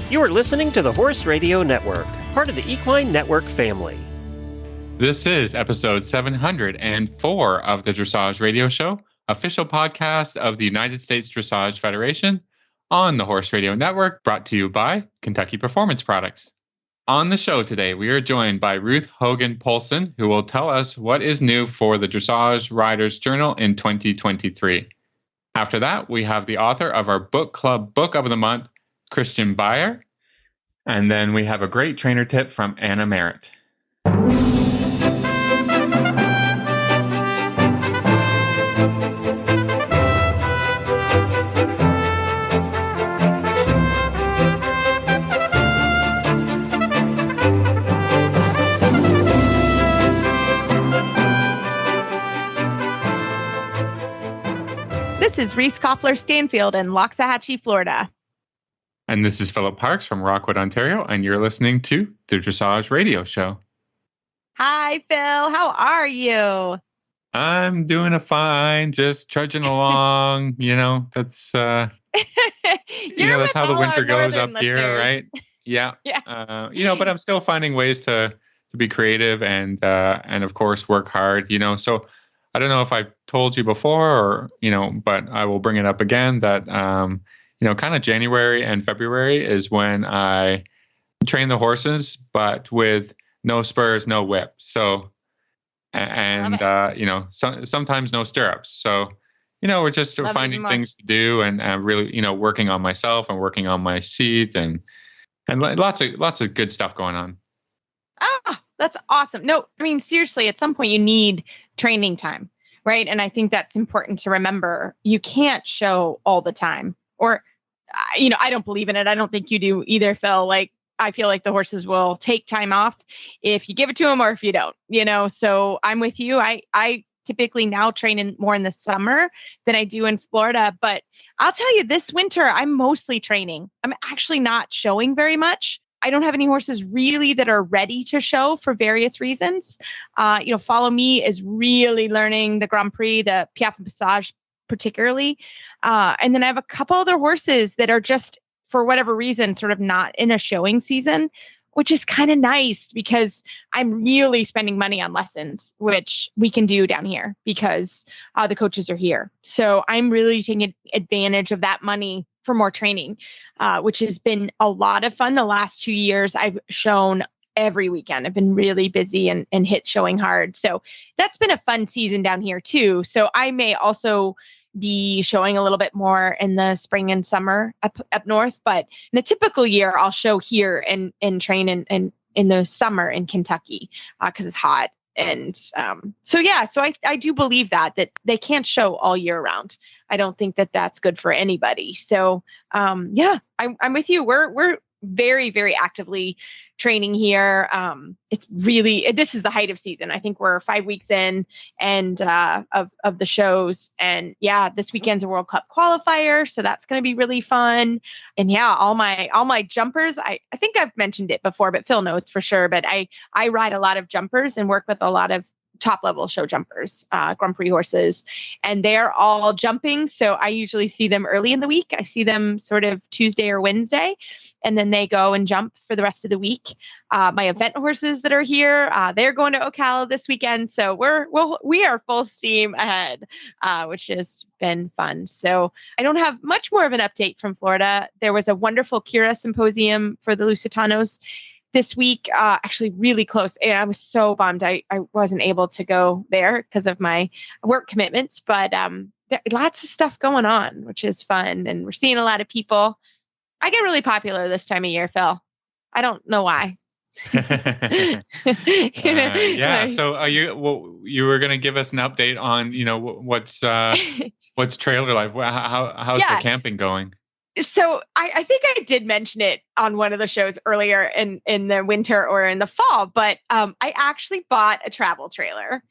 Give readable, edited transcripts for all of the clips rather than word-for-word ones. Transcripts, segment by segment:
You are listening to the Horse Radio Network, part of the Equine Network family. This is episode 704 of the Dressage Radio Show, official podcast of the United States Dressage Federation on the Horse Radio Network, brought to you by Kentucky Performance Products. On the show today, we are joined by Ruth Hogan Poulsen, who will tell us what is new for the Dressage Riders Journal in 2023. After that, we have the author of our book club book of the month, Christian Baier. And then we have a great trainer tip from Anna Merritt. This is Reese Koffler-Stanfield in Loxahatchee, Florida. And this is Philip Parks from Rockwood, Ontario, and you're listening to the Dressage Radio Show. Hi, Phil. How are you? I'm doing fine, just trudging along. That's that's how the winter goes up here, right? Yeah. Yeah. But I'm still finding ways to be creative and of course work hard. So I don't know if I've told you before, or but I will bring it up again that kind of January and February is when I train the horses, but with no spurs, no whip. So, and sometimes no stirrups. So, we're just finding things to do and really, working on myself and working on my seat and lots of good stuff going on. Ah, that's awesome. No, I mean, seriously, at some point you need training time, right? And I think that's important to remember. You can't show all the time. Or, I don't believe in it. I don't think you do either, Phil. I feel like the horses will take time off if you give it to them or if you don't, so I'm with you. I typically now train more in the summer than I do in Florida, but I'll tell you this winter, I'm mostly training. I'm actually not showing very much. I don't have any horses really that are ready to show for various reasons. Follow Me is really learning the Grand Prix, the Piaffe and Passage particularly. And then I have a couple other horses that are just, for whatever reason, sort of not in a showing season, which is kind of nice because I'm really spending money on lessons, which we can do down here because the coaches are here. So I'm really taking advantage of that money for more training, which has been a lot of fun. The last 2 years, I've shown every weekend. I've been really busy and hit showing hard. So that's been a fun season down here too. So I may also be showing a little bit more in the spring and summer up north, but in a typical year, I'll show here and train in the summer in Kentucky because it's hot. And so I do believe that they can't show all year round. I don't think that that's good for anybody. So I'm with you. We're very, very actively training here. This is the height of season. I think we're 5 weeks in and of the shows. And this weekend's a World Cup qualifier. So that's going to be really fun. And all my jumpers, I think I've mentioned it before, but Phil knows for sure. But I ride a lot of jumpers and work with a lot of top level show jumpers, Grand Prix horses, and they're all jumping. So I usually see them early in the week. I see them sort of Tuesday or Wednesday, and then they go and jump for the rest of the week. My event horses that are here, they're going to Ocala this weekend. So we are full steam ahead, which has been fun. So I don't have much more of an update from Florida. There was a wonderful Kira symposium for the Lusitanos this week, actually really close. And I was so bummed I wasn't able to go there because of my work commitments, but lots of stuff going on, which is fun. And we're seeing a lot of people. I get really popular this time of year, Phil. I don't know why. So you were going to give us an update on, what's trailer life? How's the camping going? So I think I did mention it on one of the shows earlier in the winter or in the fall, but I actually bought a travel trailer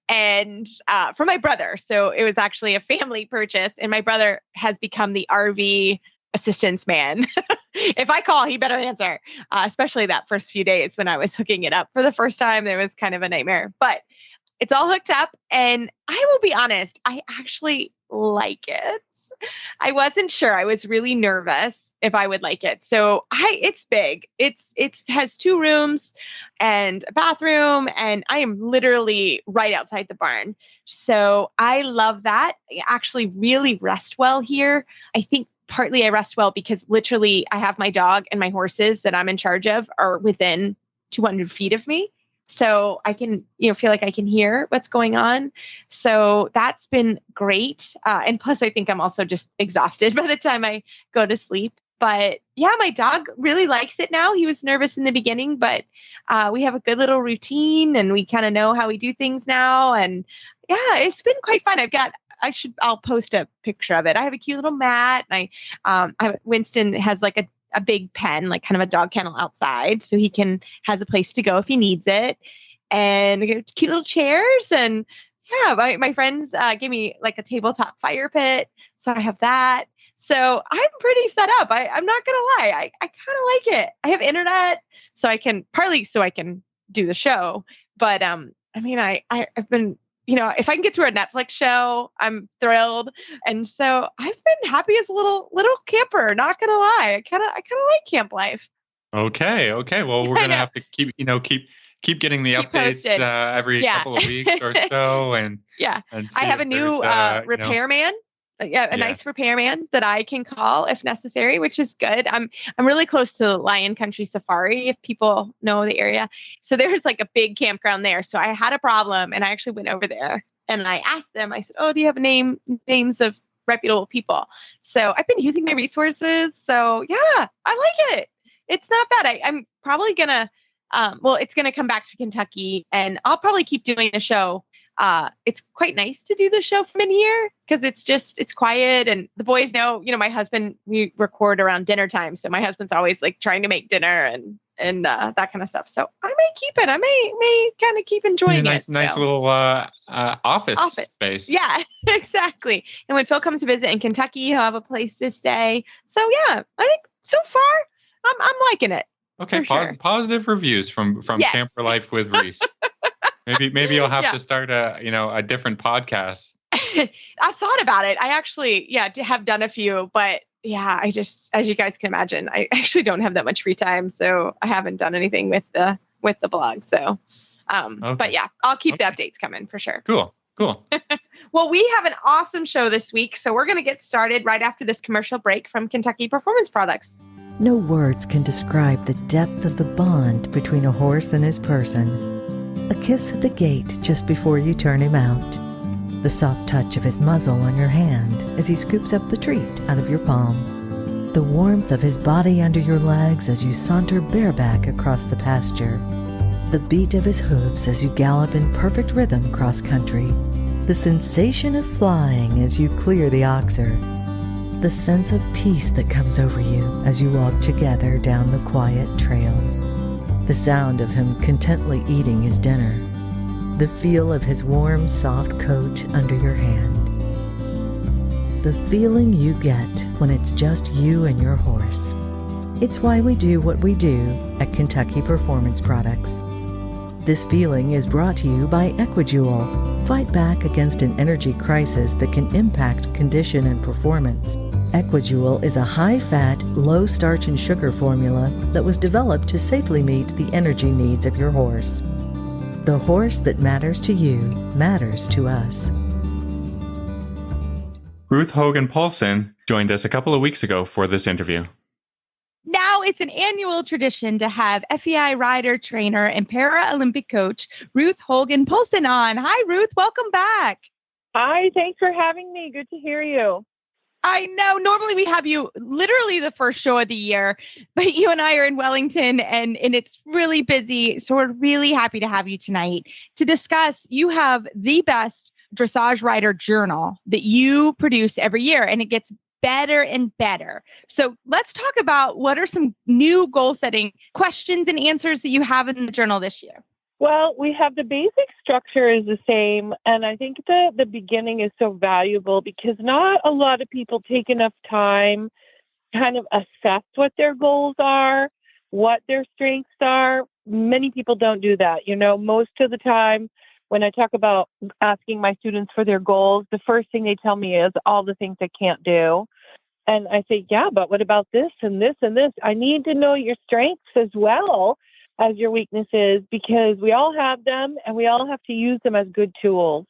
and for my brother. So it was actually a family purchase, and my brother has become the RV assistance man. If I call, he better answer, especially that first few days when I was hooking it up for the first time. It was kind of a nightmare, but it's all hooked up, and I will be honest, I actually like it. I wasn't sure. I was really nervous if I would like it. So it's big. It has 2 rooms and a bathroom, and I am literally right outside the barn. So I love that. I actually really rest well here. I think partly I rest well because literally I have my dog and my horses that I'm in charge of are within 200 feet of me. So I can, feel like I can hear what's going on. So that's been great. And plus, I think I'm also just exhausted by the time I go to sleep. But yeah, my dog really likes it now. He was nervous in the beginning, but we have a good little routine and we kind of know how we do things now. And yeah, it's been quite fun. I'll post a picture of it. I have a cute little mat. And Winston has like a big pen, like kind of a dog kennel outside. So he has a place to go if he needs it. And cute little chairs. And yeah, my friends gave me like a tabletop fire pit. So I have that. So I'm pretty set up. I'm not going to lie. I kind of like it. I have internet so I can do the show. But I've been, if I can get through a Netflix show, I'm thrilled. And so I've been happy as a little camper, not going to lie. I kind of like camp life. Okay. Well, we're going to have to keep getting the updates every couple of weeks or so. And I have a new repairman. Nice repairman that I can call if necessary, which is good. I'm really close to Lion Country Safari, if people know the area. So there's like a big campground there. So I had a problem and I actually went over there and I asked them, I said, "Oh, do you have names of reputable people?" So I've been using my resources. So yeah, I like it. It's not bad. I'm probably gonna, it's gonna come back to Kentucky and I'll probably keep doing the show. It's quite nice to do the show from in here because it's quiet and the boys know, my husband, we record around dinner time. So my husband's always like trying to make dinner and that kind of stuff. So I may keep it. I may kind of keep enjoying it. Nice little office space. Yeah, exactly. And when Phil comes to visit in Kentucky, he'll have a place to stay. So yeah, I think so far I'm liking it. Okay. Positive reviews from yes. Camper Life with Reese. Maybe you'll have to start a different podcast. I thought about it. I actually, have done a few, but yeah, I just, as you guys can imagine, I actually don't have that much free time. So I haven't done anything with the blog. So, but yeah, I'll keep the updates coming for sure. Cool. Well, we have an awesome show this week. So we're going to get started right after this commercial break from Kentucky Performance Products. No words can describe the depth of the bond between a horse and his person. A kiss at the gate just before you turn him out. The soft touch of his muzzle on your hand as he scoops up the treat out of your palm. The warmth of his body under your legs as you saunter bareback across the pasture. The beat of his hooves as you gallop in perfect rhythm cross country. The sensation of flying as you clear the oxer. The sense of peace that comes over you as you walk together down the quiet trail. The sound of him contently eating his dinner. The feel of his warm, soft coat under your hand. The feeling you get when it's just you and your horse. It's why we do what we do at Kentucky Performance Products. This feeling is brought to you by Equidual. Fight back against an energy crisis that can impact condition and performance. Equidual is a high-fat, low-starch and sugar formula that was developed to safely meet the energy needs of your horse. The horse that matters to you matters to us. Ruth Hogan Poulsen joined us a couple of weeks ago for this interview. Now it's an annual tradition to have FEI rider, trainer, and Paralympic coach Ruth Hogan Poulsen on. Hi, Ruth. Welcome back. Hi. Thanks for having me. Good to hear you. I know. Normally we have you literally the first show of the year, but you and I are in Wellington and it's really busy. So we're really happy to have you tonight to discuss. You have the best dressage rider journal that you produce every year, and it gets better and better. So let's talk about what are some new goal setting questions and answers that you have in the journal this year. Well, we have the basic structure is the same. And I think the beginning is so valuable because not a lot of people take enough time to kind of assess what their goals are, what their strengths are. Many people don't do that. Most of the time when I talk about asking my students for their goals, the first thing they tell me is all the things they can't do. And I say, yeah, but what about this and this and this? I need to know your strengths as well as your weaknesses, because we all have them and we all have to use them as good tools.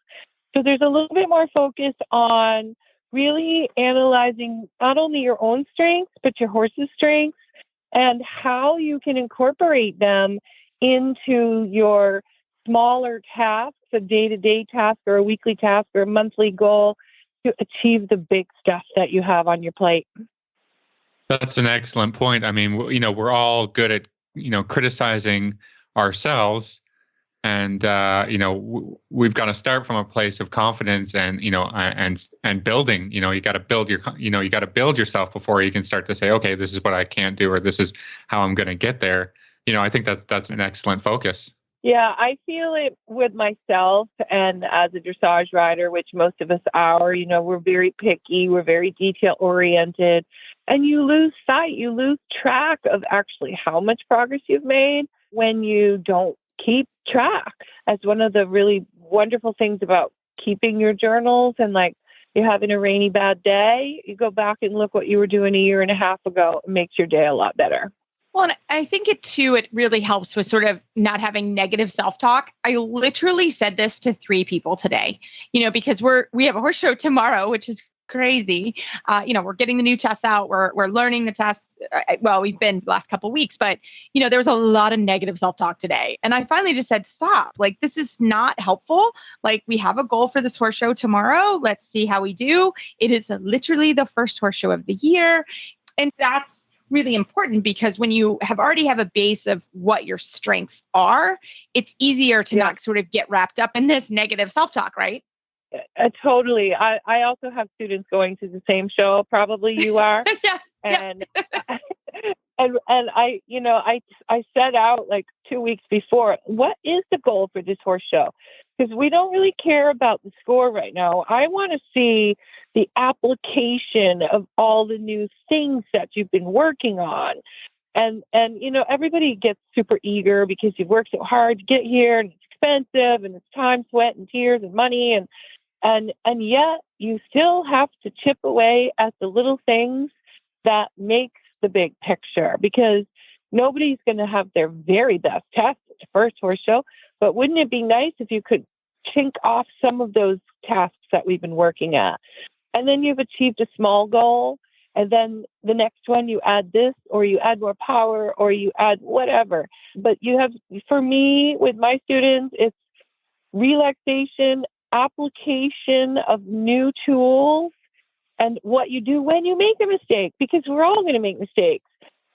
So there's a little bit more focus on really analyzing not only your own strengths, but your horse's strengths and how you can incorporate them into your smaller tasks, a day-to-day task or a weekly task or a monthly goal to achieve the big stuff that you have on your plate. That's an excellent point. I mean, we're all good at, criticizing ourselves, and, we've got to start from a place of confidence and, and building, you got to build you got to build yourself before you can start to say, okay, this is what I can't do, or this is how I'm going to get there. I think that's an excellent focus. Yeah, I feel it with myself and as a dressage rider, which most of us are. We're very picky, we're very detail oriented, and you lose sight, you lose track of actually how much progress you've made when you don't keep track. As one of the really wonderful things about keeping your journals, and like you're having a rainy bad day, you go back and look what you were doing a year and a half ago. It makes your day a lot better. Well, and I think it really helps with sort of not having negative self-talk. I literally said this to 3 people today, because we have a horse show tomorrow, which is crazy. We're getting the new tests out. We're learning the tests. Well, we've been the last couple of weeks, but there was a lot of negative self-talk today. And I finally just said, stop, like, this is not helpful. Like, we have a goal for this horse show tomorrow. Let's see how we do. It is literally the first horse show of the year. And that's really important, because when you already have a base of what your strengths are, it's easier to not sort of get wrapped up in this negative self-talk, right? Totally. I also have students going to the same show. Probably you are. Yes. And and I set out like 2 weeks before, what is the goal for this horse show? Because we don't really care about the score right now. I want to see the application of all the new things that you've been working on. And everybody gets super eager because you've worked so hard to get here, and it's expensive, and it's time, sweat, and tears, and money, and yet you still have to chip away at the little things that makes the big picture, because nobody's going to have their very best test at the first horse show. But wouldn't it be nice if you could chink off some of those tasks that we've been working at? And then you've achieved a small goal. And then the next one, you add this, or you add more power, or you add whatever. But for me, with my students, it's relaxation, application of new tools, and what you do when you make a mistake, because we're all going to make mistakes.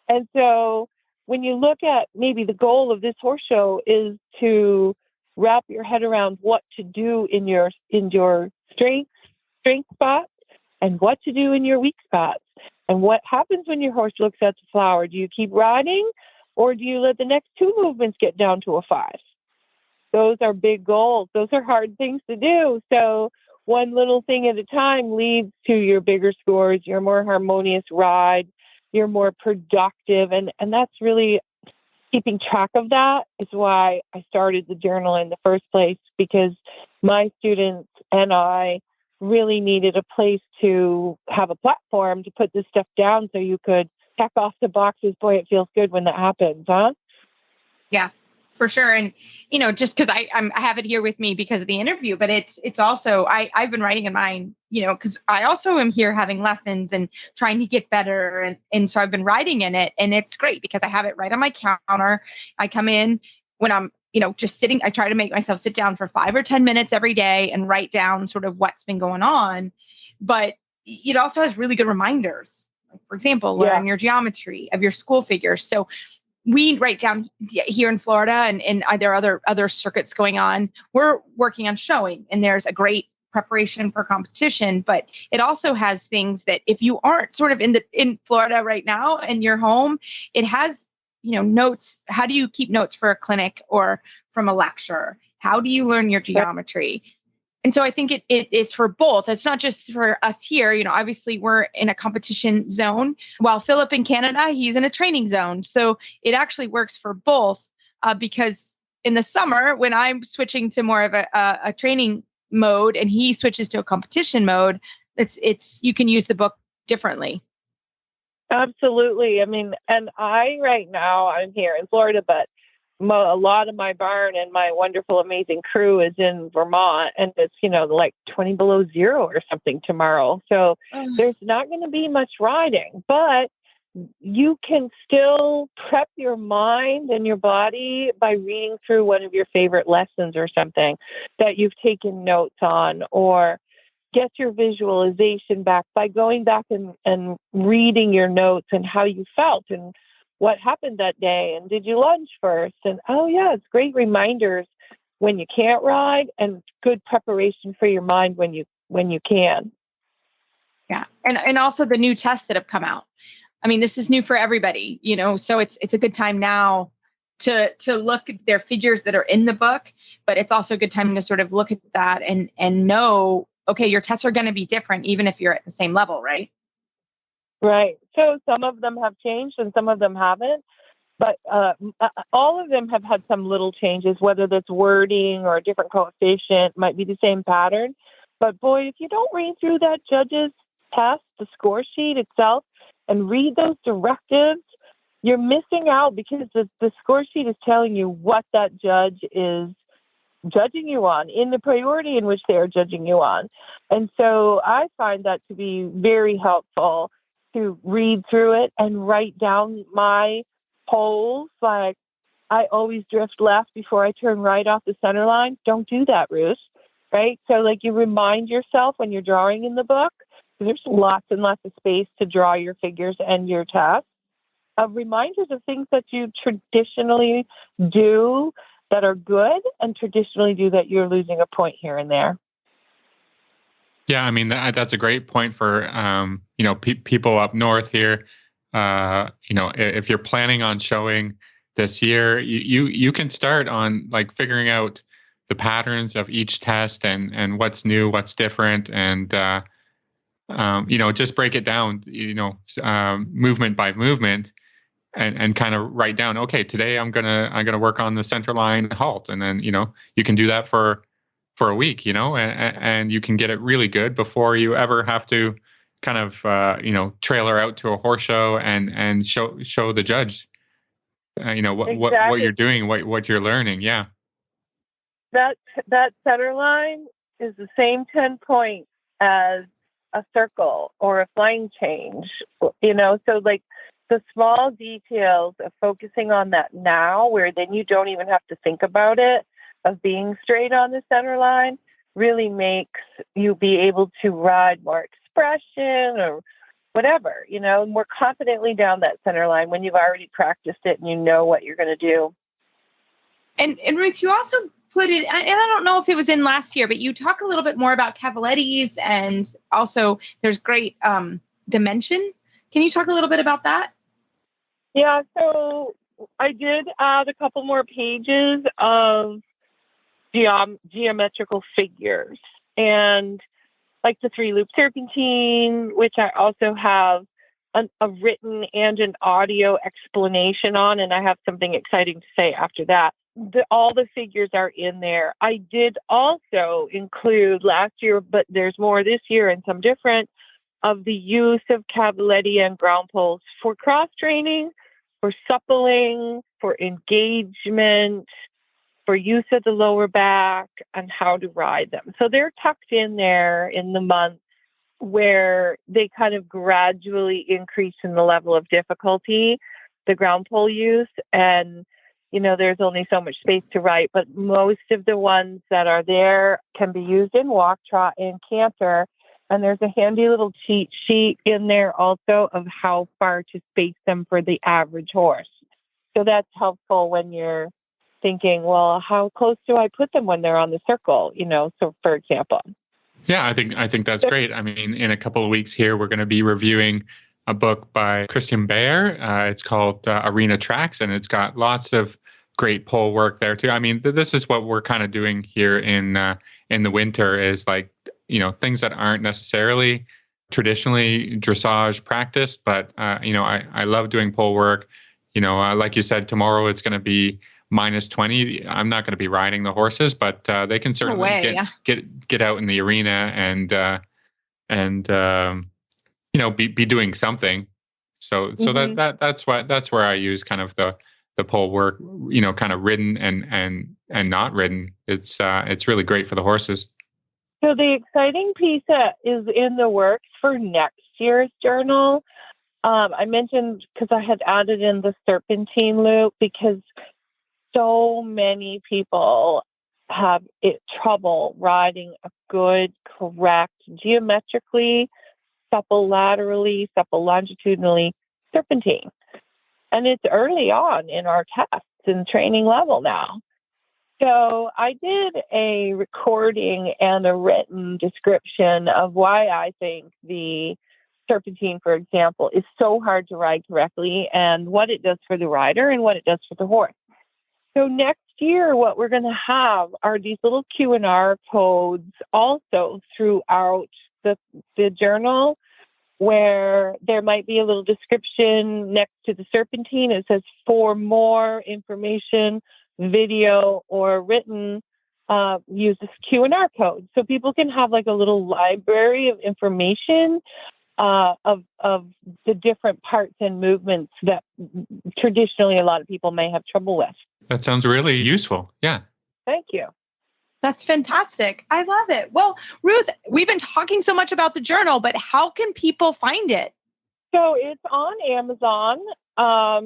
And so when you look at maybe the goal of this horse show is to wrap your head around what to do in your strength spots, and what to do in your weak spots. And what happens when your horse looks at the flower? Do you keep riding, or do you let the next 2 movements get down to a 5? Those are big goals. Those are hard things to do. So one little thing at a time leads to your bigger scores, your more harmonious ride, you're more productive. And that's really keeping track of that is why I started the journal in the first place, because my students and I really needed a place to have a platform to put this stuff down so you could check off the boxes. Boy, it feels good when that happens, huh? Yeah, for sure. And, just because I have it here with me because of the interview, but it's also, I've been writing in mine, because I also am here having lessons and trying to get better. And so I've been writing in it, and it's great because I have it right on my counter. I come in when I'm, just sitting, I try to make myself sit down for 5 or 10 minutes every day and write down sort of what's been going on. But it also has really good reminders. Like, for example, learn your geometry of your school figures. So we write down here in Florida, and there are other circuits going on. We're working on showing, and there's a great preparation for competition, but it also has things that if you aren't sort of in Florida right now and you're home, it has, notes. How do you keep notes for a clinic or from a lecture? How do you learn your geometry? And so I think it is for both. It's not just for us here. Obviously we're in a competition zone, while Philip in Canada, he's in a training zone. So it actually works for both because in the summer, when I'm switching to more of a training mode and he switches to a competition mode, it's you can use the book differently. Absolutely. I mean, and right now I'm here in Florida, but a lot of my barn and my wonderful, amazing crew is in Vermont, and it's, like 20 below zero or something tomorrow. So there's not going to be much riding, but you can still prep your mind and your body by reading through one of your favorite lessons or something that you've taken notes on, or get your visualization back by going back and reading your notes and how you felt and what happened that day, and did you lunge first? And it's great reminders when you can't ride, and good preparation for your mind when you can. Yeah, and also the new tests that have come out. I mean, this is new for everybody, so it's a good time now to look at their figures that are in the book, but it's also a good time to sort of look at that and know, okay, your tests are going to be different even if you're at the same level, right? Right. So some of them have changed and some of them haven't, but all of them have had some little changes, whether that's wording or a different coefficient, might be the same pattern. But boy, if you don't read through that judge's test, the score sheet itself, and read those directives, you're missing out, because the score sheet is telling you what that judge is judging you on in the priority in which they are judging you on. And so I find that to be very helpful, to read through it and write down my polls. Like, I always drift left before I turn right off the center line. Don't do that, Ruth. Right? So like, you remind yourself when you're drawing in the book, there's lots and lots of space to draw your figures and your tests, of reminders of things that you traditionally do that are good, and traditionally do that you're losing a point here and there. Yeah, I mean, that's a great point for people up north here. If you're planning on showing this year, you can start on like figuring out the patterns of each test and what's new, what's different, and just break it down, movement by movement, and kind of write down, okay, today I'm gonna work on the center line halt, and then you can do that for a week, and you can get it really good before you ever have to kind of trailer out to a horse show and show the judge what you're doing, what you're learning. Yeah, that center line is the same 10 points as a circle or a flying change, so like the small details of focusing on that now, where then you don't even have to think about it, of being straight on the center line, really makes you be able to ride more expression or whatever, more confidently down that center line when you've already practiced it and you know what you're going to do. And Ruth, you also put it, and I don't know if it was in last year, but you talk a little bit more about Cavalettis, and also there's great dimension. Can you talk a little bit about that? Yeah, so I did add a couple more pages of geometrical figures, and like the 3-loop serpentine, which I also have a written and an audio explanation on, and I have something exciting to say after that. All the figures are in there. I did also include last year, but there's more this year and some different, of the use of Cavaletti and ground poles for cross training, for suppling, for engagement, for use of the lower back, and how to ride them. So they're tucked in there in the month where they kind of gradually increase in the level of difficulty, the ground pole use. And, there's only so much space to write, but most of the ones that are there can be used in walk, trot, and canter. And there's a handy little cheat sheet in there also of how far to space them for the average horse. So that's helpful when you're thinking, well, how close do I put them when they're on the circle? So for example. Yeah, I think that's great. I mean, in a couple of weeks here, we're going to be reviewing a book by Christian Baier. It's called Arena Tracks, and it's got lots of great pole work there too. I mean, this is what we're kind of doing here in the winter, is like, things that aren't necessarily traditionally dressage practice, but I love doing pole work. Like you said, tomorrow it's going to be minus 20, I'm not going to be riding the horses, but they can certainly get out in the arena and be doing something. So that's where I use kind of the pole work, kind of ridden and not ridden. It's really great for the horses. So the exciting piece that is in the works for next year's journal, I mentioned because I had added in the serpentine loop because so many people have trouble riding a good, correct, geometrically, supple laterally, supple longitudinally serpentine. And it's early on in our tests and training level now. So I did a recording and a written description of why I think the serpentine, for example, is so hard to ride correctly and what it does for the rider and what it does for the horse. So next year, what we're going to have are these little Q&R codes also throughout the journal, where there might be a little description next to the serpentine. It says, for more information, video or written, use this Q&R code. So people can have like a little library of information of the different parts and movements that traditionally a lot of people may have trouble with. That sounds really useful. Yeah. Thank you. That's fantastic. I love it. Well, Ruth, we've been talking so much about the journal, but how can people find it? So it's on Amazon.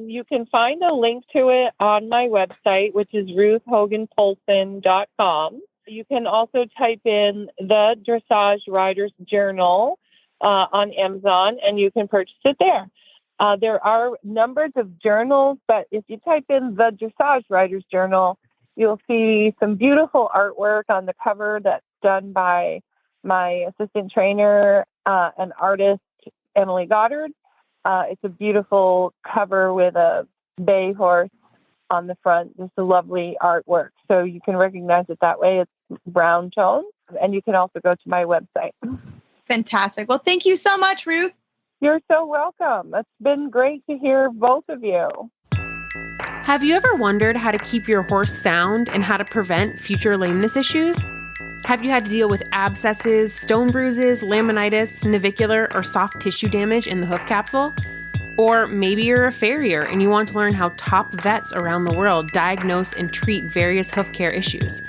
You can find a link to it on my website, which is ruthhoganpoulsen.com. You can also type in the Dressage Riders Journal on Amazon, and you can purchase it there. There are numbers of journals, but if you type in the Dressage Riders Journal, you'll see some beautiful artwork on the cover that's done by my assistant trainer and artist, Emily Goddard. It's a beautiful cover with a bay horse on the front. Just a lovely artwork. So you can recognize it that way. It's brown tone. And you can also go to my website. Fantastic. Well, thank you so much, Ruth. You're so welcome. It's been great to hear both of you. Have you ever wondered how to keep your horse sound and how to prevent future lameness issues? Have you had to deal with abscesses, stone bruises, laminitis, navicular, or soft tissue damage in the hoof capsule? Or maybe you're a farrier and you want to learn how top vets around the world diagnose and treat various hoof care issues.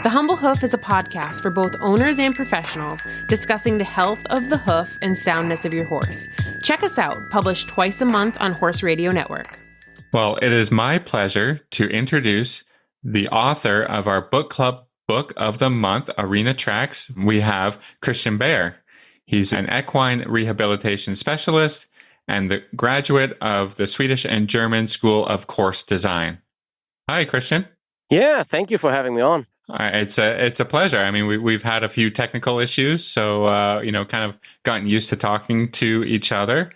The Humble Hoof is a podcast for both owners and professionals discussing the health of the hoof and soundness of your horse. Check us out, published twice a month on Horse Radio Network. Well, it is my pleasure to introduce the author of our book club book of the month, Arena Tracks. We have Christian Baier. He's an equine rehabilitation specialist and the graduate of the Swedish and German School of Course Design. Hi, Christian. Yeah, thank you for having me on. It's a pleasure. I mean, we've had a few technical issues, so kind of gotten used to talking to each other.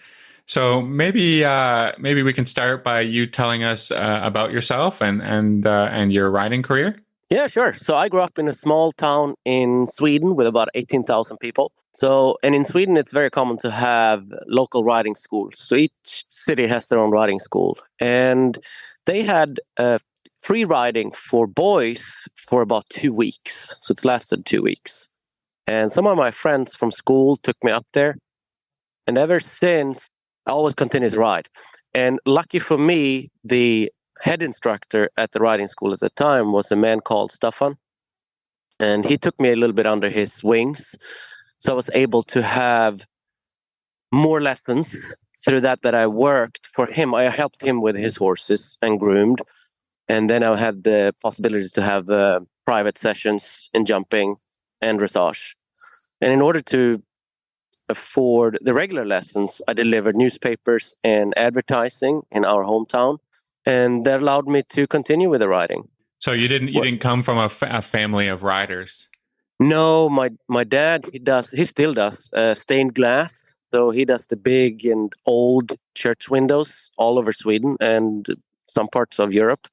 So maybe we can start by you telling us about yourself and your riding career. Yeah, sure. So I grew up in a small town in Sweden with about 18,000 people. And in Sweden, it's very common to have local riding schools. So each city has their own riding school, and they had free riding for boys for about 2 weeks. So it's lasted 2 weeks. And some of my friends from school took me up there. And ever since, I always continue to ride. And lucky for me, the head instructor at the riding school at the time was a man called Staffan. And he took me a little bit under his wings. So I was able to have more lessons through that I worked for him. I helped him with his horses and groomed. And then I had the possibility to have private sessions in jumping and dressage. And in order to afford the regular lessons, I delivered newspapers and advertising in our hometown. And that allowed me to continue with the riding. So you didn't come from a family of riders? No, my dad, he still does stained glass. So he does the big and old church windows all over Sweden and some parts of Europe.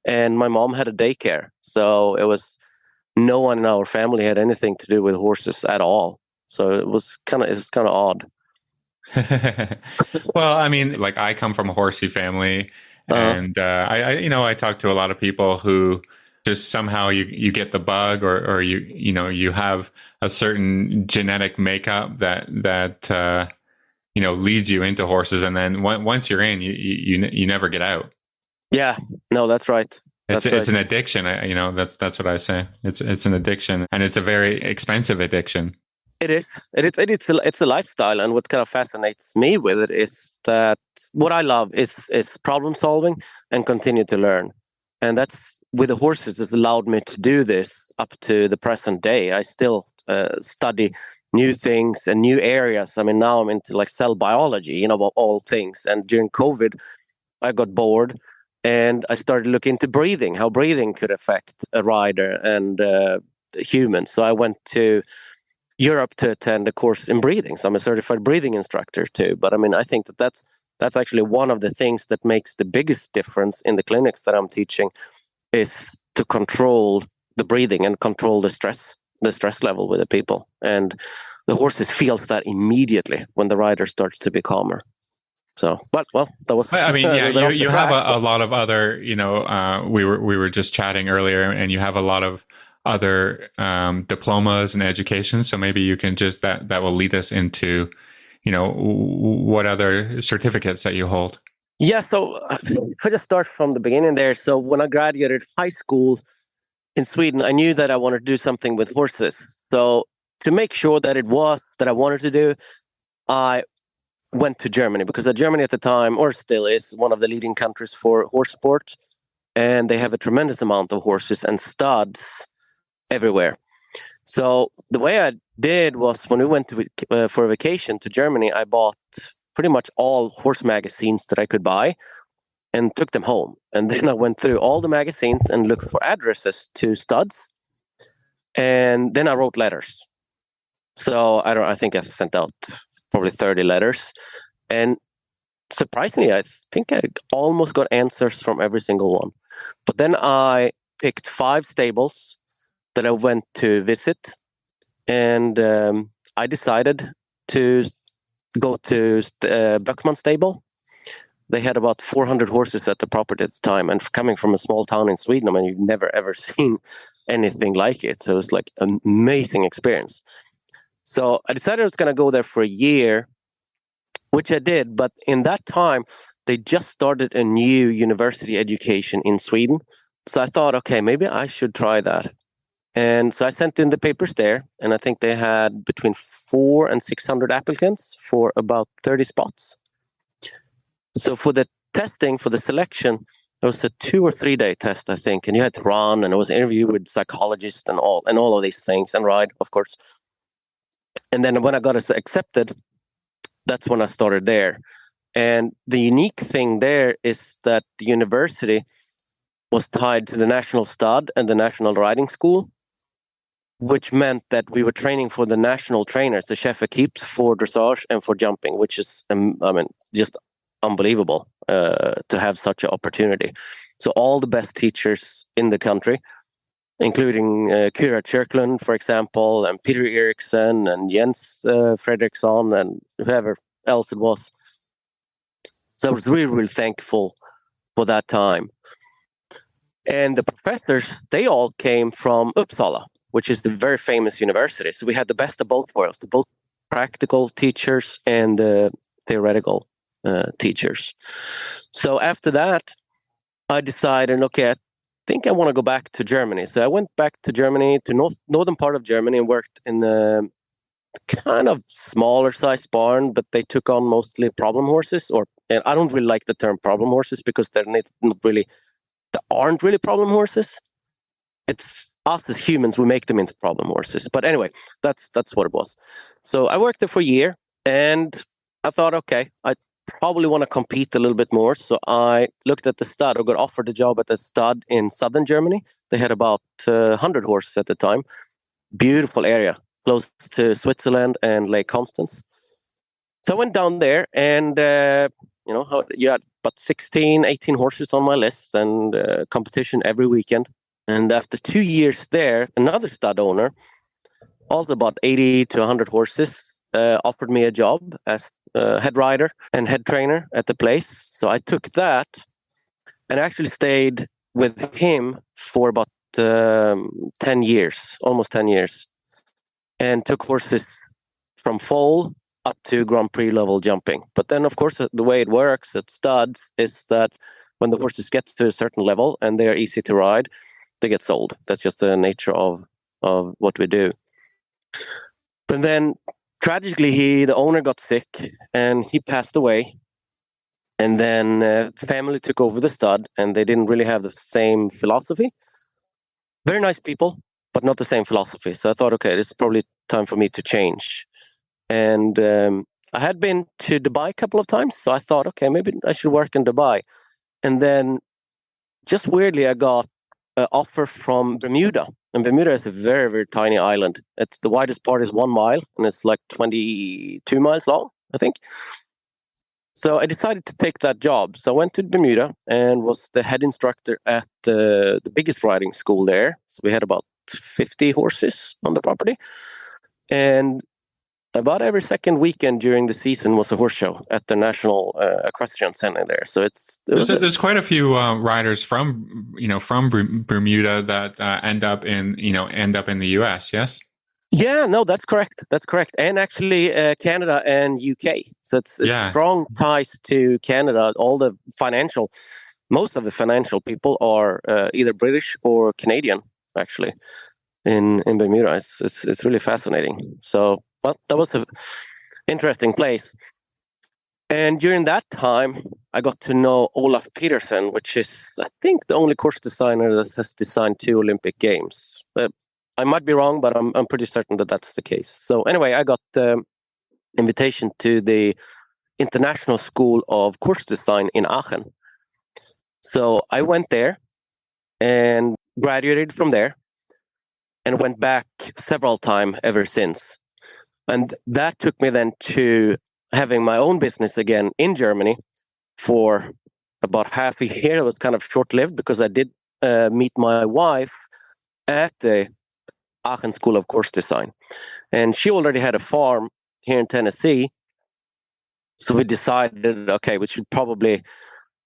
And my mom had a daycare. So it was no one in our family had anything to do with horses at all. So it was kind of odd. Well, I mean, like I come from a horsey family And I talk to a lot of people who just somehow you get the bug, or you have a certain genetic makeup that leads you into horses, and then once you're in, you never get out. Yeah, no, that's right. It's an addiction. That's what I say. It's an addiction, and it's a very expensive addiction. It is. It's a lifestyle, and what kind of fascinates me with it is that what I love is problem solving and continue to learn, and that's with the horses. It's allowed me to do this up to the present day. I still study new things and new areas. I mean, now I'm into like cell biology, of all things. And during COVID, I got bored, and I started looking into breathing, how breathing could affect a rider and humans. So I went to Europe to attend a course in breathing. So I'm a certified breathing instructor too. But I mean, I think that's actually one of the things that makes the biggest difference in the clinics that I'm teaching is to control the breathing and control the stress level with the people. And the horses feels that immediately when the rider starts to be calmer. So, but that was. I mean, yeah, you have a lot of other. We were just chatting earlier, and you have a lot of other diplomas and education. So maybe you can just that will lead us into, what other certificates that you hold. Yeah, so if I just start from the beginning there. So when I graduated high school in Sweden, I knew that I wanted to do something with horses. So to make sure that it was that I wanted to do, I went to Germany, because Germany at the time, or still is, one of the leading countries for horse sport. And they have a tremendous amount of horses and studs everywhere. So the way I did was, when we went for a vacation to Germany, I bought pretty much all horse magazines that I could buy and took them home. And then I went through all the magazines and looked for addresses to studs. And then I wrote letters. So I think I sent out probably 30 letters. And surprisingly, I think I almost got answers from every single one. But then I picked 5 stables that I went to visit. And I decided to go to Böckman stable. They had about 400 horses at the property at the time. And coming from a small town in Sweden, I mean, you've never ever seen anything like it. So it was like an amazing experience. So I decided I was going to go there for a year, which I did. But in that time, they just started a new university education in Sweden. So I thought, okay, maybe I should try that. And so I sent in the papers there, and I think they had between 400 and 600 applicants for about 30 spots. So for the testing, for the selection, it was a 2 or 3 day test, I think. And you had to run, and it was an interview with psychologists and all of these things, and ride, of course. And then when I got accepted, that's when I started there. And the unique thing there is that the university was tied to the National Stud and the National Riding School, which meant that we were training for the national trainers, the chef keeps for dressage and for jumping, which is, just unbelievable to have such an opportunity. So all the best teachers in the country, including Kyra Kyrklund, for example, and Peter Eriksson and Jens Fredriksson and whoever else it was. So I was really, really thankful for that time. And the professors, they all came from Uppsala, which is the very famous university. So we had the best of both worlds, the both practical teachers and the theoretical teachers. So after that, I decided, okay, I think I want to go back to Germany. So I went back to Germany, to northern part of Germany, and worked in a kind of smaller size barn, but they took on mostly problem horses. And I don't really like the term problem horses, because they aren't really problem horses. It's us as humans, we make them into problem horses. But anyway, that's what it was. So I worked there for a year, and I thought, okay, I probably want to compete a little bit more. So I looked at the stud, or got offered a job at the stud in southern Germany. They had about 100 horses at the time. Beautiful area, close to Switzerland and Lake Constance. So I went down there, and you had about 16, 18 horses on my list, and competition every weekend. And after 2 years there, another stud owner, also about 80 to 100 horses, offered me a job as head rider and head trainer at the place. So I took that, and I actually stayed with him for about 10 years, almost 10 years, and took horses from foal up to Grand Prix level jumping. But then, of course, the way it works at studs is that when the horses get to a certain level and they are easy to ride, they get sold. That's just the nature of what we do. But then, tragically, the owner got sick and he passed away. And then family took over the stud, and they didn't really have the same philosophy. Very nice people, but not the same philosophy. So I thought, okay, this is probably time for me to change. And I had been to Dubai a couple of times, so I thought, okay, maybe I should work in Dubai. And then, just weirdly, I got an offer from Bermuda. And Bermuda is a very, very tiny island. It's the widest part is 1 mile, and it's like 22 miles long, I think. So I decided to take that job. So I went to Bermuda and was the head instructor at the biggest riding school there. So we had about 50 horses on the property. And about every second weekend during the season was a horse show at the National Equestrian Center there. So there's quite a few riders from Bermuda that end up in the U.S. Yes. Yeah, no, that's correct. That's correct. And actually Canada and UK. So it's strong ties to Canada. Most of the financial people are either British or Canadian, actually, in Bermuda. It's really fascinating. So, well, that was an interesting place. And during that time, I got to know Olaf Petersen, which is, I think, the only course designer that has designed 2 Olympic Games. I might be wrong, but I'm pretty certain that that's the case. So anyway, I got the invitation to the International School of Course Design in Aachen. So I went there and graduated from there and went back several times ever since. And that took me then to having my own business again in Germany for about half a year. It was kind of short-lived because I did meet my wife at the Aachen School of Course Design. And she already had a farm here in Tennessee. So we decided, okay, we should probably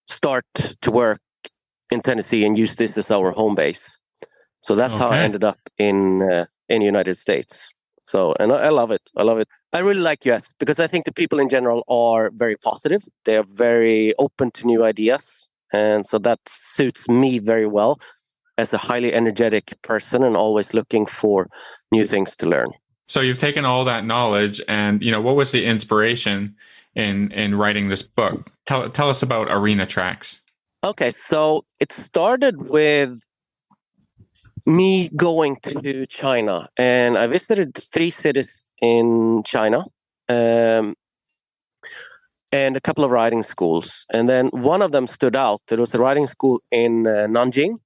start to work in Tennessee and use this as our home base. So that's how I ended up in the United States. So, and I love it. I love it. I really like US because I think the people in general are very positive. They are very open to new ideas. And so that suits me very well as a highly energetic person and always looking for new things to learn. So you've taken all that knowledge and, what was the inspiration in writing this book? Tell us about Arena Tracks. Okay, so it started with me going to China, and I visited 3 cities in China and a couple of riding schools. And then one of them stood out. There was a riding school in Nanjing.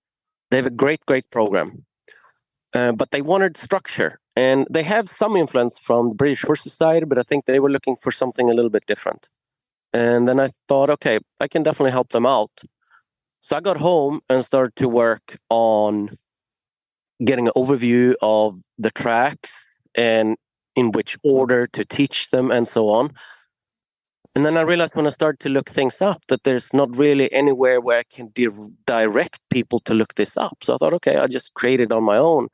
They have a great program, but they wanted structure. And they have some influence from the British Horse Society, but I think they were looking for something a little bit different. And then I thought, okay, I can definitely help them out. So I got home and started to work on getting an overview of the tracks and in which order to teach them and so on. And then I realized when I started to look things up that there's not really anywhere where I can direct people to look this up. So I thought, okay, I'll just create it on my own.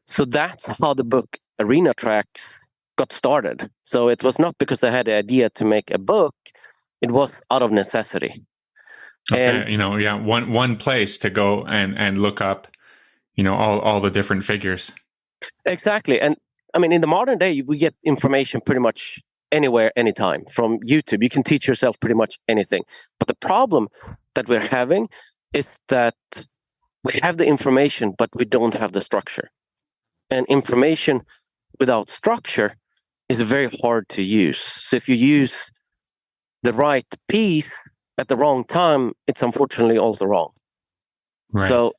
So that's how the book Arena Tracks got started. So it was not because I had the idea to make a book. It was out of necessity. Okay, and, one place to go and look up, all the different figures. Exactly. And I mean, in the modern day, we get information pretty much anywhere, anytime. From YouTube, you can teach yourself pretty much anything. But the problem that we're having is that we have the information, but we don't have the structure. And information without structure is very hard to use. So if you use the right piece at the wrong time, it's unfortunately also wrong. Right. So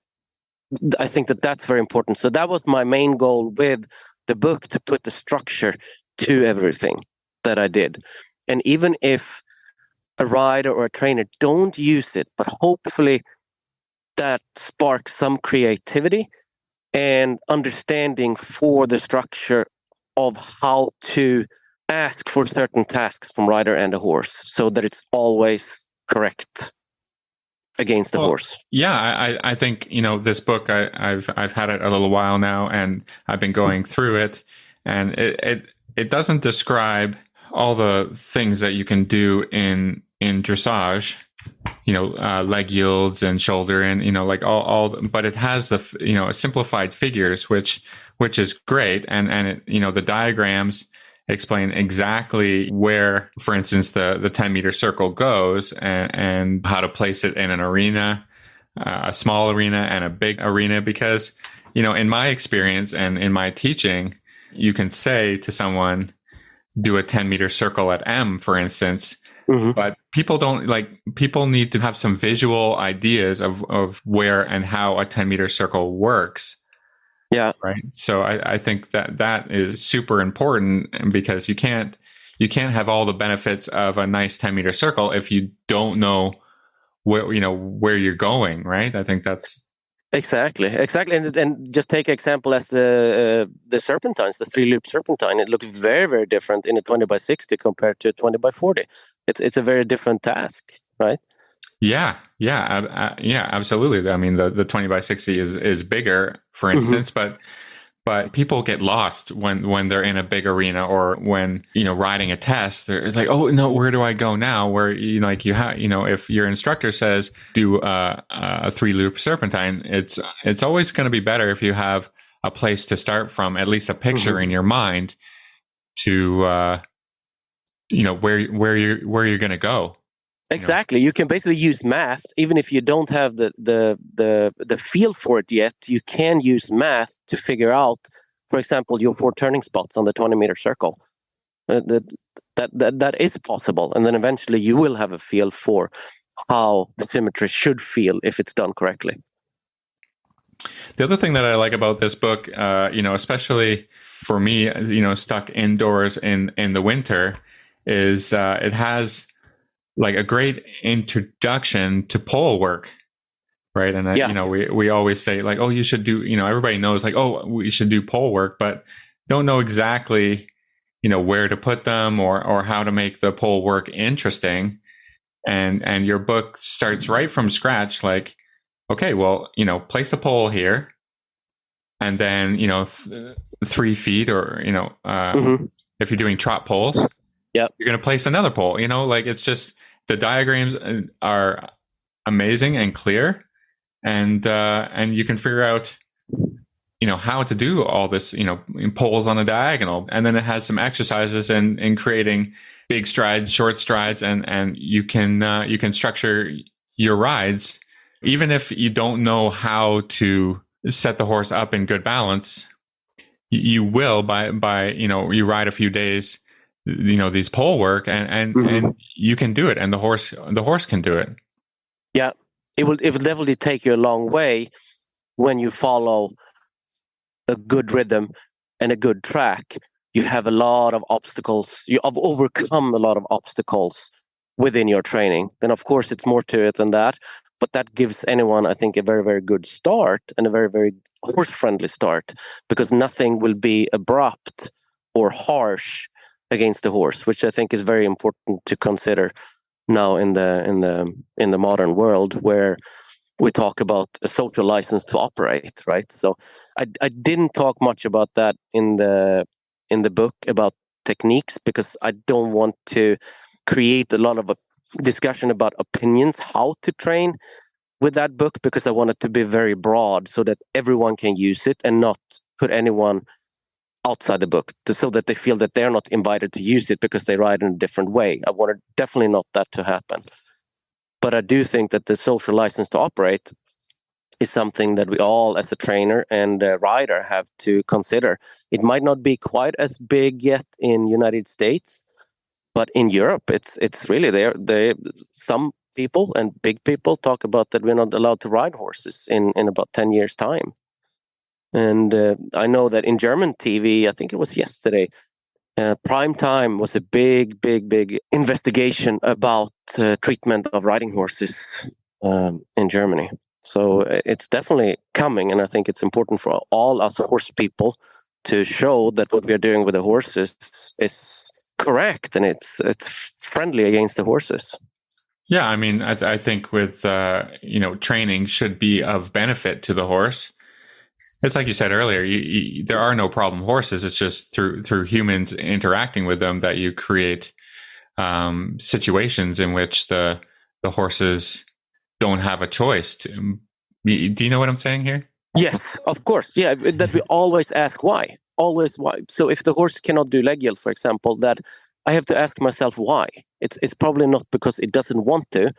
I think that that's very important. So that was my main goal with the book, to put the structure to everything that I did. And even if a rider or a trainer don't use it, but hopefully that sparks some creativity and understanding for the structure of how to ask for certain tasks from rider and a horse so that it's always correct. against the horse? Yeah, I think, this book, I've had it a little while now, and I've been going through it, and it doesn't describe all the things that you can do in dressage, leg yields and shoulder and, like all, but it has the, simplified figures, which is great. And it, the diagrams explain exactly where, for instance, the 10-meter circle goes and how to place it in an arena, a small arena and a big arena. Because, in my experience and in my teaching, you can say to someone, do a 10-meter circle at M, for instance, but people need to have some visual ideas of where and how a 10-meter circle works. Yeah. Right. So I think that is super important, because you can't have all the benefits of a nice 10-meter circle if you don't know where you're going. Right. I think that's exactly. And just take example as the serpentines, the 3-loop serpentine. It looks very, very different in a 20x60 compared to a 20x40. It's a very different task, right? Yeah, absolutely. I mean, the 20x60 is bigger, for instance, but people get lost when they're in a big arena, or when, riding a test. It's like, oh no, where do I go now? Where, if your instructor says do a 3-loop serpentine, it's always going to be better if you have a place to start from, at least a picture in your mind to, where you're going to go. Exactly. You can basically use math, even if you don't have the feel for it yet. You can use math to figure out, for example, your 4 turning spots on the 20-meter circle. That is possible, and then eventually you will have a feel for how the symmetry should feel if it's done correctly. The other thing that I like about this book, especially for me, stuck indoors in the winter, is it has like a great introduction to pole work, right? And we always say like, oh, you should do, everybody knows like, oh, we should do pole work, but don't know exactly, where to put them or how to make the pole work interesting. And your book starts right from scratch, like, okay, well, place a pole here, and then 3 feet, or if you're doing trot poles, you're going to place another pole. Like, it's just, the diagrams are amazing and clear, and you can figure out, how to do all this, poles on a diagonal. And then it has some exercises in creating big strides, short strides, and you can structure your rides, even if you don't know how to set the horse up in good balance. You will by you ride a few days, these pole work, and you can do it, and the horse can do it. Yeah, it will definitely take you a long way when you follow a good rhythm and a good track. You have a lot of obstacles. You have overcome a lot of obstacles within your training. Then of course it's more to it than that, but that gives anyone, I think, a very, very good start, and a very, very horse-friendly start, because nothing will be abrupt or harsh against the horse, which I think is very important to consider now in the modern world, where we talk about a social license to operate, right? So I didn't talk much about that in the book about techniques, because I don't want to create a lot of a discussion about opinions how to train with that book, because I want it to be very broad so that everyone can use it, and not put anyone outside the book, so that they feel that they're not invited to use it because they ride in a different way. I wanted definitely not that to happen. But I do think that the social license to operate is something that we all, as a trainer and a rider, have to consider. It might not be quite as big yet in United States, but in Europe, it's really there. Some people and big people talk about that we're not allowed to ride horses in about 10 years' time. And I know that in German TV, I think it was yesterday, prime time was a big investigation about treatment of riding horses in Germany. So it's definitely coming, and I think it's important for all us horse people to show that what we're doing with the horses is correct, and it's friendly against the horses. Yeah, I mean, I think with training should be of benefit to the horse. It's like you said earlier. There are no problem horses. It's just through humans interacting with them that you create situations in which the horses don't have a choice. Do you know what I'm saying here? Yes, of course. Yeah, that we always ask why. Always why. So if the horse cannot do leg yield, for example, that I have to ask myself why. It's probably not because it doesn't want to.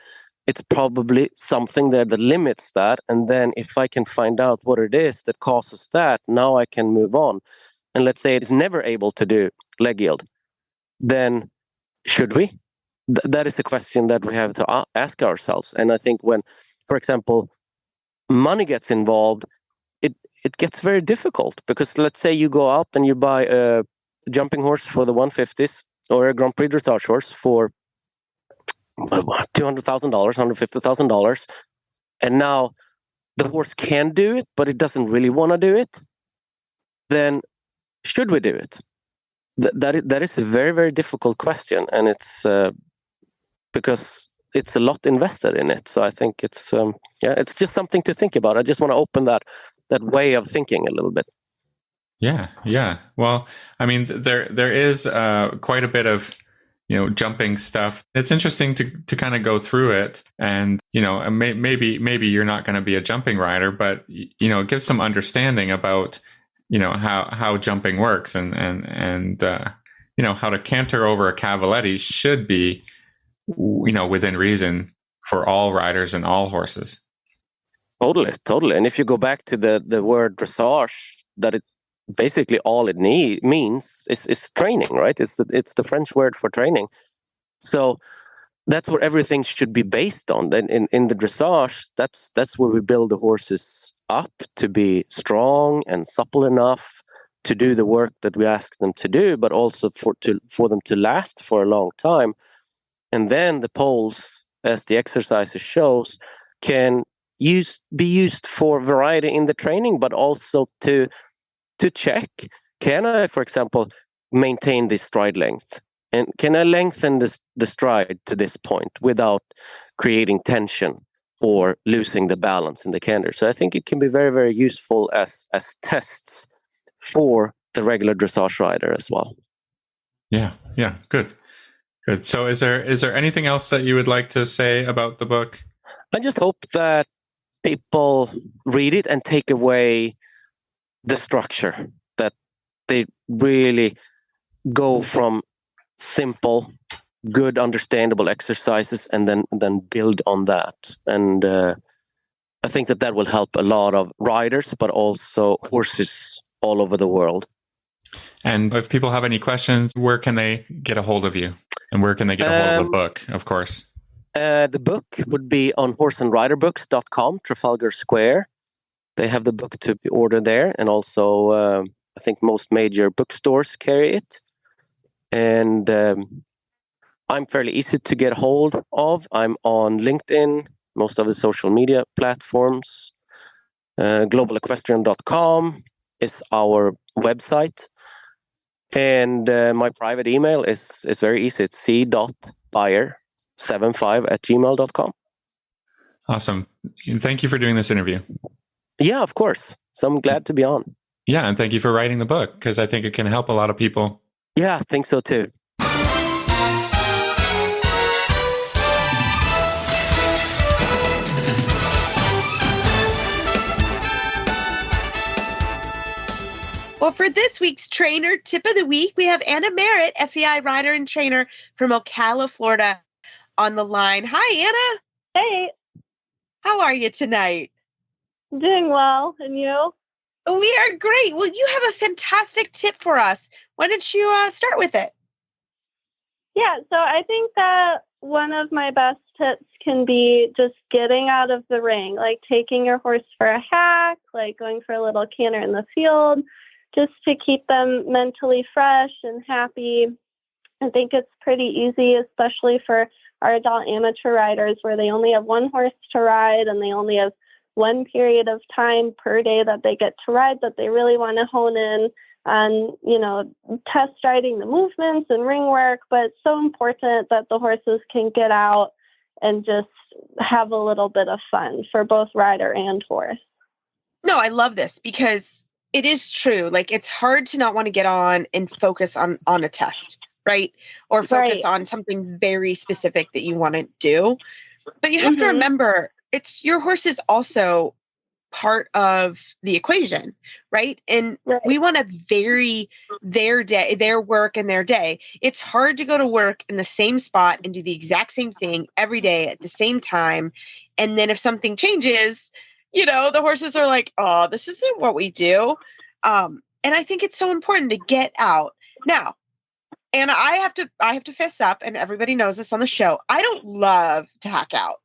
It's probably something there that limits that. And then if I can find out what it is that causes that, now I can move on. And let's say it's never able to do leg yield, then should we? That is the question that we have to ask ourselves. And I think when, for example, money gets involved, it gets very difficult, because let's say you go out and you buy a jumping horse for the 150s or a Grand Prix dressage horse for $200,000, $150,000, and now the horse can do it, but it doesn't really want to do it. Then should we do it? That is a very, very difficult question, and it's because it's a lot invested in it. So I think it's it's just something to think about. I just want to open that way of thinking a little bit. Yeah. Well, I mean, there is quite a bit of jumping stuff. It's interesting to kind of go through it, and maybe you're not going to be a jumping rider, but it gives some understanding about how jumping works, and how to canter over a cavaletti should be within reason for all riders and all horses. Totally. And if you go back to the word dressage, that it basically all it means is training, right? It's the French word for training. So that's what everything should be based on. Then in the dressage, that's where we build the horses up to be strong and supple enough to do the work that we ask them to do, but also for them to last for a long time. And then the poles, as the exercises shows, can be used for variety in the training, but also to check, can I, for example, maintain this stride length? And can I lengthen the stride to this point without creating tension or losing the balance in the canter? So I think it can be very, very useful as tests for the regular dressage rider as well. Yeah, good. So is there anything else that you would like to say about the book? I just hope that people read it and take away the structure, that they really go from simple, good, understandable exercises and then build on that. And I think that will help a lot of riders, but also horses all over the world. And if people have any questions, where can they get a hold of you? And where can they get a hold of the book, of course? The book would be on horseandriderbooks.com, Trafalgar Square. They have the book to order there. And also, I think most major bookstores carry it. And I'm fairly easy to get hold of. I'm on LinkedIn, most of the social media platforms. globalequestrian.com is our website. And my private email is very easy. It's c.baier75@gmail.com. Awesome. Thank you for doing this interview. Yeah, of course. So I'm glad to be on. Yeah, and thank you for writing the book, because I think it can help a lot of people. Yeah, I think so too. Well, for this week's Trainer Tip of the Week, we have Anna Merritt, FEI rider and trainer from Ocala, Florida, on the line. Hi, Anna. Hey. How are you tonight? Doing well. And you? We are great. Well, you have a fantastic tip for us. Why don't you start with it? Yeah, so I think that one of my best tips can be just getting out of the ring, like taking your horse for a hack, like going for a little canter in the field, just to keep them mentally fresh and happy. I think it's pretty easy, especially for our adult amateur riders where they only have one horse to ride and they only have one period of time per day that they get to ride, that they really want to hone in on, test riding the movements and ring work. But it's so important that the horses can get out and just have a little bit of fun for both rider and horse. No, I love this because it is true. Like, it's hard to not want to get on and focus on a test, right? Or focus on something very specific that you want to do. But you have to remember, it's your horse is also part of the equation, right? And we want to vary their day, their work and their day. It's hard to go to work in the same spot and do the exact same thing every day at the same time. And then if something changes, you know, the horses are like, oh, this isn't what we do. And I think it's so important to get out. Now, and I have to fess up, and everybody knows this on the show. I don't love to hack out.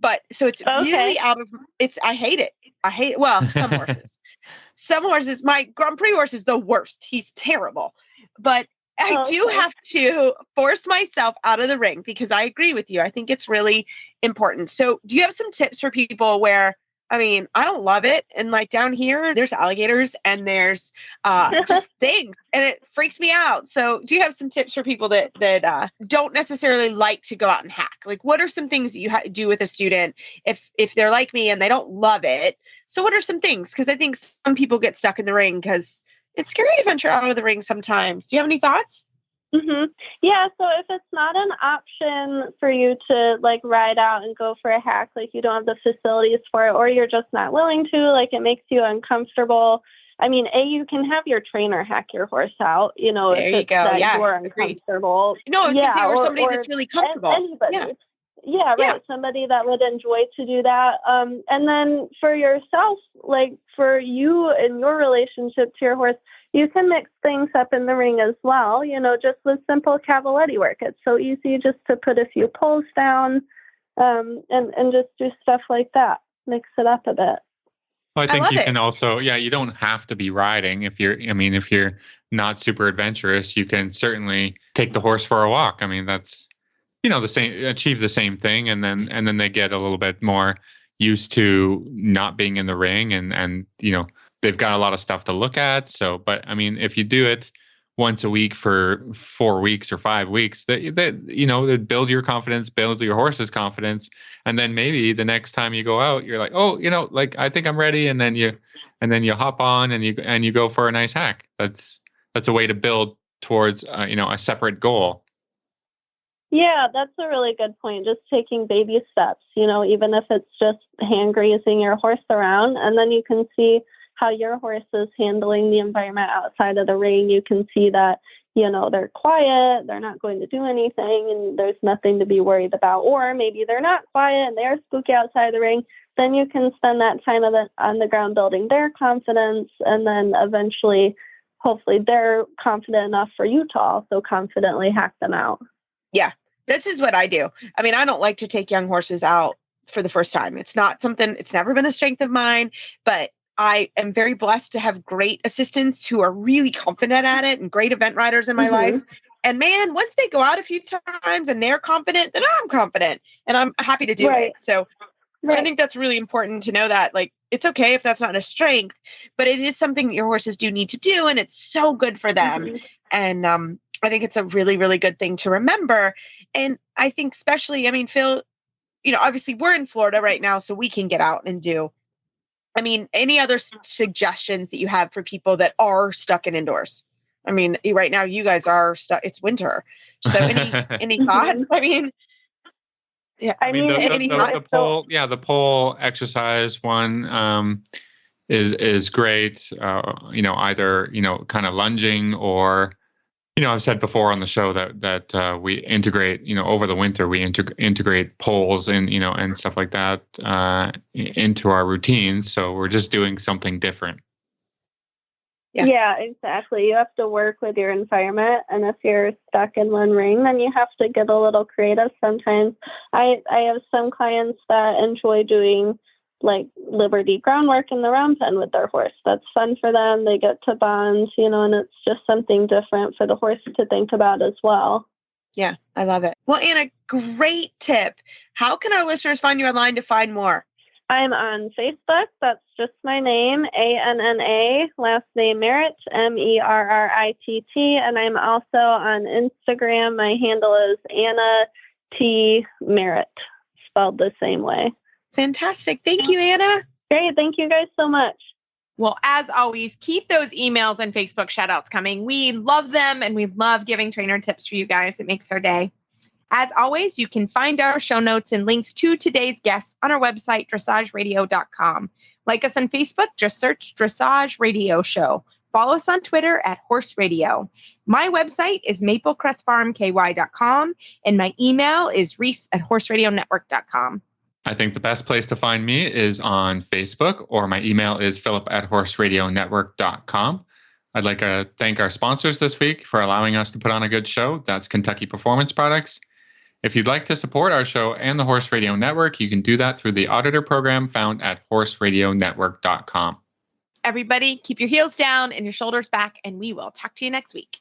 But so it's really I hate it. Well, some horses, my Grand Prix horse is the worst. He's terrible. But I do have to force myself out of the ring because I agree with you. I think it's really important. So do you have some tips for people where, I mean, I don't love it. And like down here, there's alligators and there's just things, and it freaks me out. So do you have some tips for people that don't necessarily like to go out and hack? Like, what are some things that you do with a student if they're like me and they don't love it? So what are some things? Because I think some people get stuck in the ring because it's scary to venture out of the ring sometimes. Do you have any thoughts? Yeah, so if it's not an option for you to like ride out and go for a hack, like you don't have the facilities for it, or you're just not willing to, like it makes you uncomfortable. I mean, you can have your trainer hack your horse out, you know, there you go. Yeah, you're uncomfortable. No, I was gonna say, or somebody that's really comfortable. Anybody. Yeah, right. Somebody that would enjoy to do that. And then for yourself, like for you and your relationship to your horse, you can mix things up in the ring as well, you know, just with simple cavaletti work. It's so easy just to put a few poles down and just do stuff like that. Mix it up a bit. Well, I think you can also, you don't have to be riding if you're not super adventurous. You can certainly take the horse for a walk. I mean, that's, you know, achieve the same thing. And then they get a little bit more used to not being in the ring and, you know, they've got a lot of stuff to look at. So, but I mean, if you do it once a week for 4 weeks or 5 weeks, that you know, that build your confidence, build your horse's confidence, and then maybe the next time you go out, you're like, oh, you know, like I think I'm ready, and then you hop on and you go for a nice hack. That's a way to build towards you know, a separate goal. Yeah, that's a really good point. Just taking baby steps, you know, even if it's just hand grazing your horse around, and then you can see how your horse is handling the environment outside of the ring. You can see that, you know, they're quiet, they're not going to do anything, and there's nothing to be worried about. Or maybe they're not quiet and they're spooky outside the ring. Then you can spend that time on the ground building their confidence, and then eventually, hopefully, they're confident enough for you to also confidently hack them out. Yeah, this is what I do. I mean, I don't like to take young horses out for the first time. It's never been a strength of mine, but I am very blessed to have great assistants who are really confident at it and great event riders in my life. And man, once they go out a few times and they're confident, then I'm confident and I'm happy to do it. So I think that's really important to know that, like, it's okay if that's not a strength, but it is something that your horses do need to do. And it's so good for them. And I think it's a really, really good thing to remember. And I think especially, I mean, Phil, you know, obviously we're in Florida right now, so we can get out and do. I mean, any other suggestions that you have for people that are stuck in indoors? I mean, right now you guys are stuck. It's winter. So any thoughts? I mean, yeah. I mean, the pole exercise one is great. You know, either, you know, kind of lunging or, you know, I've said before on the show that we integrate, you know, over the winter, we integrate poles and, you know, and stuff like that into our routines. So we're just doing something different. Yeah, exactly. You have to work with your environment. And if you're stuck in one ring, then you have to get a little creative sometimes. I have some clients that enjoy doing like Liberty groundwork in the round pen with their horse. That's fun for them. They get to bond, you know, and it's just something different for the horse to think about as well. Yeah, I love it. Well, Anna, great tip. How can our listeners find you online to find more? I'm on Facebook. That's just my name, ANNA, last name Merritt, MERRITT. And I'm also on Instagram. My handle is Anna T. Merritt, spelled the same way. Fantastic. Thank you, Anna. Great. Thank you guys so much. Well, as always, keep those emails and Facebook shoutouts coming. We love them and we love giving trainer tips for you guys. It makes our day. As always, you can find our show notes and links to today's guests on our website, dressageradio.com. Like us on Facebook, just search Dressage Radio Show. Follow us on Twitter at Horse Radio. My website is maplecrestfarmky.com and my email is reese@horseradionetwork.com. I think the best place to find me is on Facebook, or my email is philip@horseradionetwork.com. I'd like to thank our sponsors this week for allowing us to put on a good show. That's Kentucky Performance Products. If you'd like to support our show and the Horse Radio Network, you can do that through the auditor program found at horseradionetwork.com. Everybody, keep your heels down and your shoulders back, and we will talk to you next week.